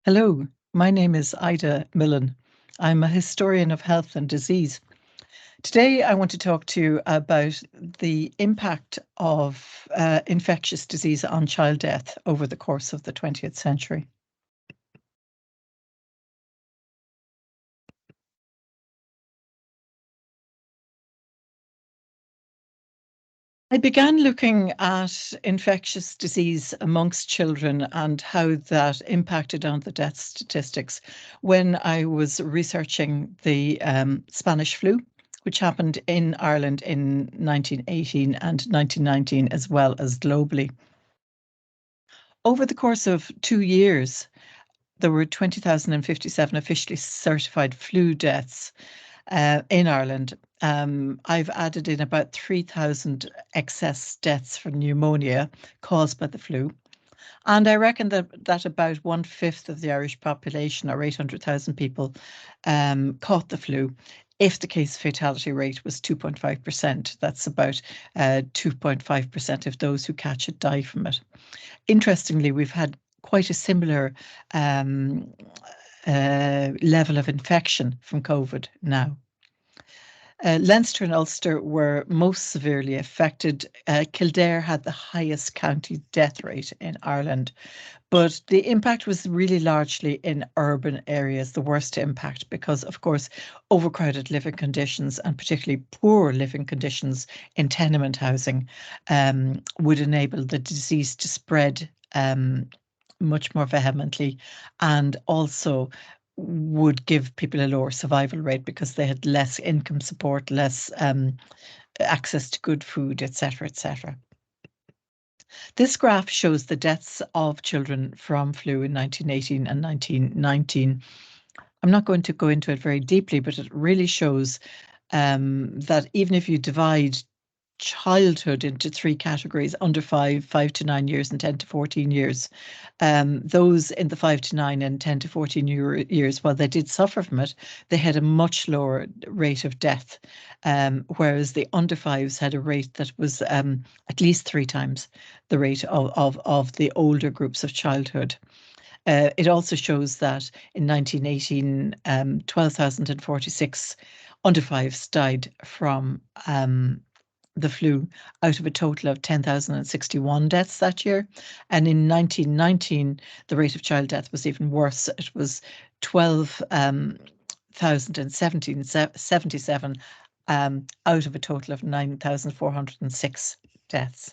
Hello, my name is Ida Milne. I'm a historian of health and disease. Today, I want to talk to you about the impact of infectious disease on child death over the course of the 20th century. I began looking at infectious disease amongst children and how that impacted on the death statistics when I was researching the Spanish flu, which happened in Ireland in 1918 and 1919, as well as globally. Over the course of 2 years, there were 20,057 officially certified flu deaths in Ireland. I've added in about 3,000 excess deaths from pneumonia caused by the flu. And I reckon that about 1/5 of the Irish population, or 800,000 people, caught the flu. If the case fatality rate was 2.5%, that's about 2.5% of those who catch it die from it. Interestingly, we've had quite a similar level of infection from COVID now. Leinster and Ulster were most severely affected. Kildare had the highest county death rate in Ireland, but the impact was really largely in urban areas, the worst impact, because, of course, overcrowded living conditions and particularly poor living conditions in tenement housing would enable the disease to spread much more vehemently, and also would give people a lower survival rate because they had less income support, less access to good food, etc., etc. This graph shows the deaths of children from flu in 1918 and 1919. I'm not going to go into it very deeply, but it really shows that even if you divide childhood into three categories: under 5 to 9 years, and 10 to 14 years. Those in the 5 to 9 and 10 to 14 years, while they did suffer from it, they had a much lower rate of death, whereas the under fives had a rate that was at least 3 times the rate of the older groups of childhood. It also shows that in 1918, 12,046 under fives died from the flu, out of a total of 10,061 deaths that year. And in 1919, the rate of child death was even worse. It was 12,077 out of a total of 9,406 deaths.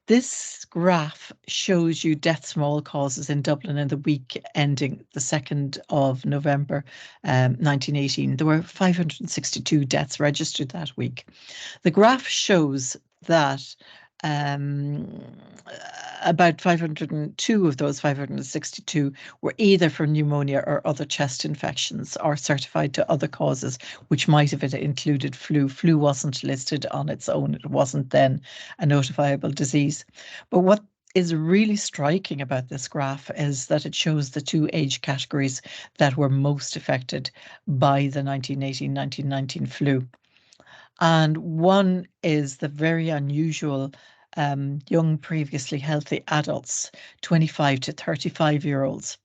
This graph shows you deaths from all causes in Dublin in the week ending the 2nd of November 1918. There were 562 deaths registered that week. The graph shows that about 502 of those 562 were either from pneumonia or other chest infections, or certified to other causes, which might have included flu. Flu wasn't listed on its own. It wasn't then a notifiable disease. But what is really striking about this graph is that it shows the two age categories that were most affected by the 1918-1919 flu. And one is the very unusual young, previously healthy adults, 25 to 35-year-olds.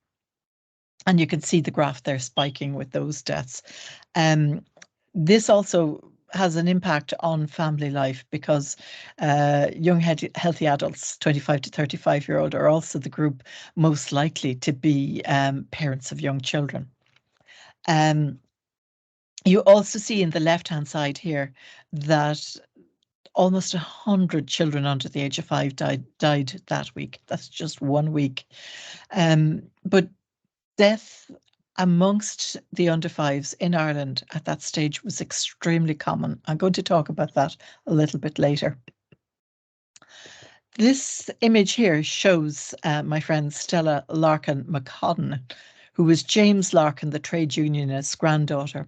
And you can see the graph there spiking with those deaths. This also has an impact on family life, because young, healthy adults, 25 to 35-year-old, are also the group most likely to be parents of young children. You also see in the left-hand side here that almost 100 children under the age of 5 died that week. That's just 1 week. But death amongst the under 5s in Ireland at that stage was extremely common. I'm going to talk about that a little bit later. This image here shows my friend Stella Larkin McCodden, who was James Larkin, the trade unionist's granddaughter.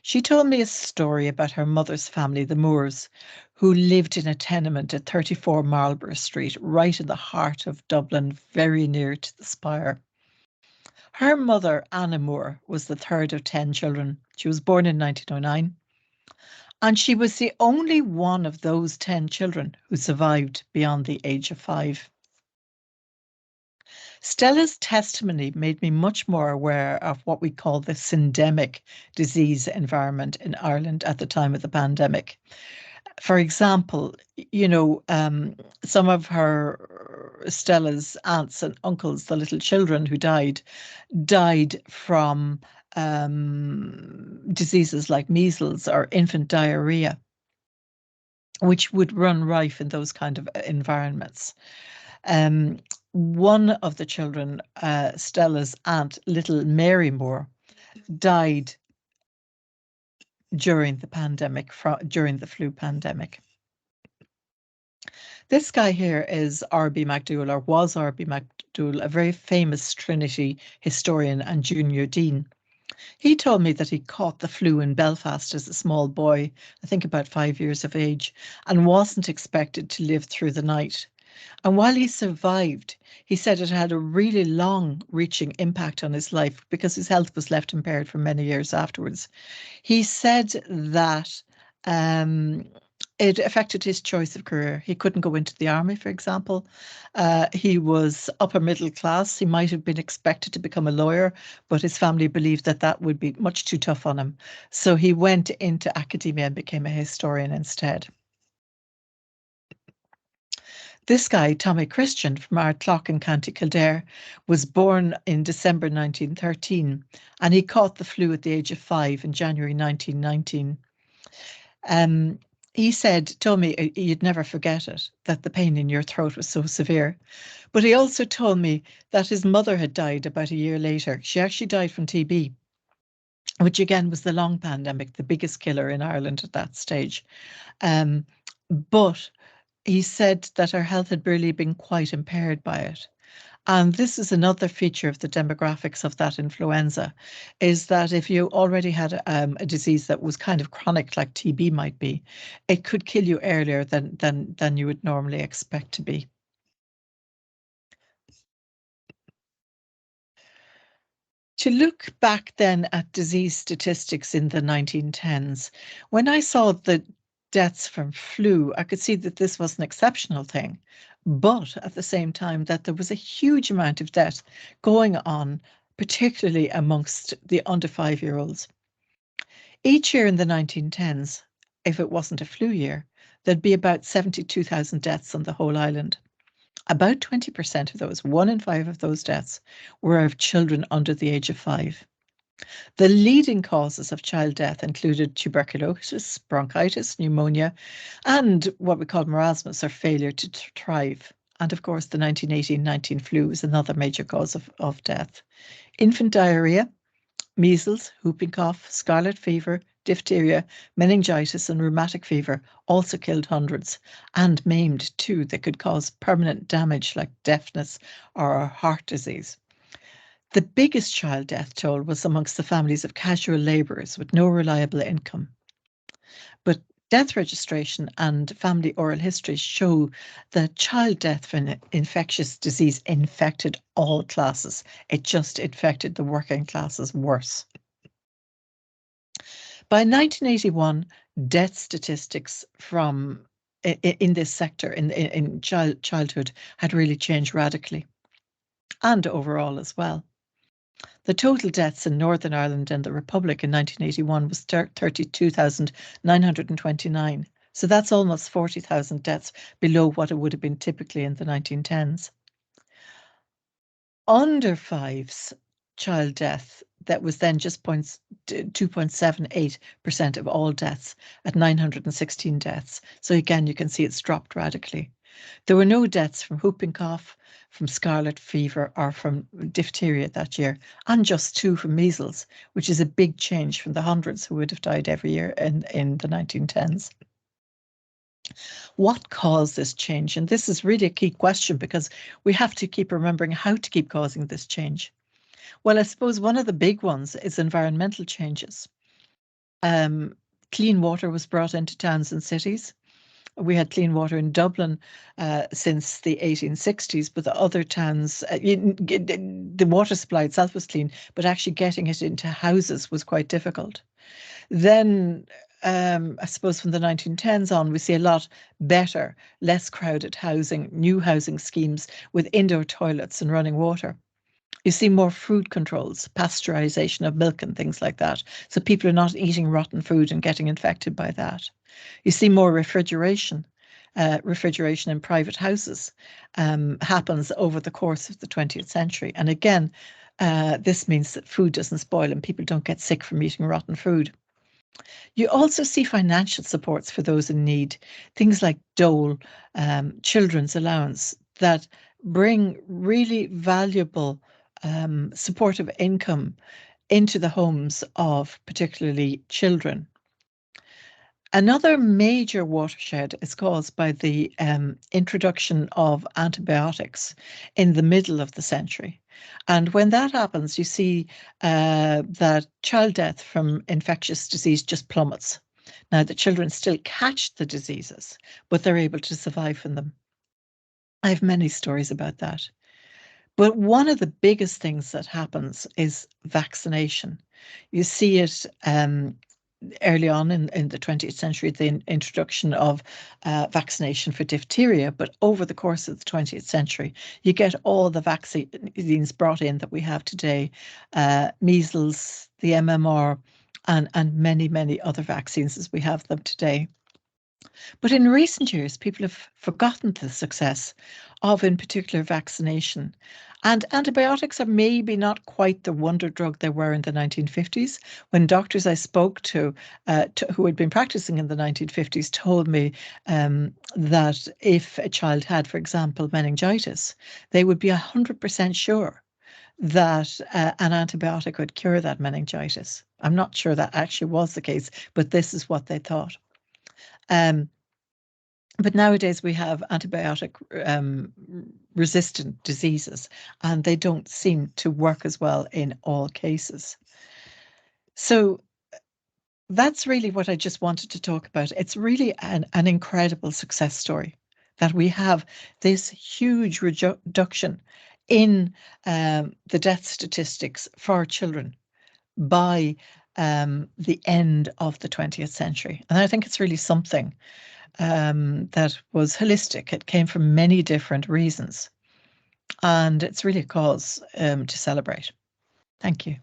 She told me a story about her mother's family, the Moores, who lived in a tenement at 34 Marlborough Street, right in the heart of Dublin, very near to the Spire. Her mother, Anna Moore, was the third of 10 children. She was born in 1909, and she was the only one of those 10 children who survived beyond the age of 5. Stella's testimony made me much more aware of what we call the syndemic disease environment in Ireland at the time of the pandemic. For example, some of her Stella's aunts and uncles, the little children who died from diseases like measles or infant diarrhea, which would run rife in those kind of environments. One of the children, Stella's aunt, little Mary Moore, died during the pandemic, during the flu pandemic. This guy here is R.B. MacDougall, or was R.B. MacDougall, a very famous Trinity historian and junior dean. He told me that he caught the flu in Belfast as a small boy, I think about 5 years of age, and wasn't expected to live through the night. And while he survived, he said it had a really long-reaching impact on his life because his health was left impaired for many years afterwards. He said that it affected his choice of career. He couldn't go into the army, for example. He was upper middle class. He might have been expected to become a lawyer, but his family believed that that would be much too tough on him. So he went into academia and became a historian instead. This guy, Tommy Christian from Ardclough in County Kildare, was born in December 1913, and he caught the flu at the age of 5 in January 1919. He told me you'd never forget it, that the pain in your throat was so severe. But he also told me that his mother had died about a year later. She actually died from TB, which again was the long pandemic, the biggest killer in Ireland at that stage. But he said that her health had really been quite impaired by it. And this is another feature of the demographics of that influenza, is that if you already had a disease that was kind of chronic, like TB might be, it could kill you earlier than you would normally expect to be. To look back then at disease statistics in the 1910s, when I saw the deaths from flu, I could see that this was an exceptional thing, but at the same time that there was a huge amount of death going on, particularly amongst the under 5-year-olds. Each year in the 1910s, if it wasn't a flu year, there'd be about 72,000 deaths on the whole island. About 20% of those, 1 in 5 of those deaths, were of children under the age of 5. The leading causes of child death included tuberculosis, bronchitis, pneumonia, and what we call marasmus, or failure to thrive. And of course, the 1918-19 flu is another major cause of death. Infant diarrhea, measles, whooping cough, scarlet fever, diphtheria, meningitis, and rheumatic fever also killed hundreds, and maimed too. They could cause permanent damage like deafness or heart disease. The biggest child death toll was amongst the families of casual labourers with no reliable income. But death registration and family oral histories show that child death from infectious disease infected all classes. It just infected the working classes worse. By 1981, death statistics from in this sector, in childhood, had really changed radically, and overall as well. The total deaths in Northern Ireland and the Republic in 1981 was 32,929. So that's almost 40,000 deaths below what it would have been typically in the 1910s. Under 5's child death, that was then just 2.78% of all deaths at 916 deaths. So again, you can see it's dropped radically. There were no deaths from whooping cough, from scarlet fever, or from diphtheria that year, and just 2 from measles, which is a big change from the hundreds who would have died every year in the 1910s. What caused this change? And this is really a key question because we have to keep remembering how to keep causing this change. Well, I suppose one of the big ones is environmental changes. Clean water was brought into towns and cities. We had clean water in Dublin since the 1860s, but the other towns, the water supply itself was clean, but actually getting it into houses was quite difficult. Then I suppose from the 1910s on, we see a lot better, less crowded housing, new housing schemes with indoor toilets and running water. You see more food controls, pasteurization of milk and things like that. So people are not eating rotten food and getting infected by that. You see more refrigeration. Refrigeration in private houses happens over the course of the 20th century. And again, this means that food doesn't spoil and people don't get sick from eating rotten food. You also see financial supports for those in need, things like dole, children's allowance, that bring really valuable supportive income into the homes of particularly children. Another major watershed is caused by the introduction of antibiotics in the middle of the century. And when that happens, you see that child death from infectious disease just plummets. Now, the children still catch the diseases, but they're able to survive from them. I have many stories about that. But one of the biggest things that happens is vaccination. You see it early on in the 20th century, the introduction of vaccination for diphtheria. But over the course of the 20th century, you get all the vaccines brought in that we have today, measles, the MMR, and many, many other vaccines as we have them today. But in recent years, people have forgotten the success of, in particular, vaccination. And antibiotics are maybe not quite the wonder drug they were in the 1950s. When doctors I spoke to who had been practicing in the 1950s told me that if a child had, for example, meningitis, they would be 100% sure that an antibiotic would cure that meningitis. I'm not sure that actually was the case, but this is what they thought. But nowadays we have antibiotic resistant diseases, and they don't seem to work as well in all cases. So that's really what I just wanted to talk about. It's really an incredible success story that we have this huge reduction in the death statistics for children by the end of the 20th century. And I think it's really something that was holistic. It came from many different reasons. And it's really a cause to celebrate. Thank you.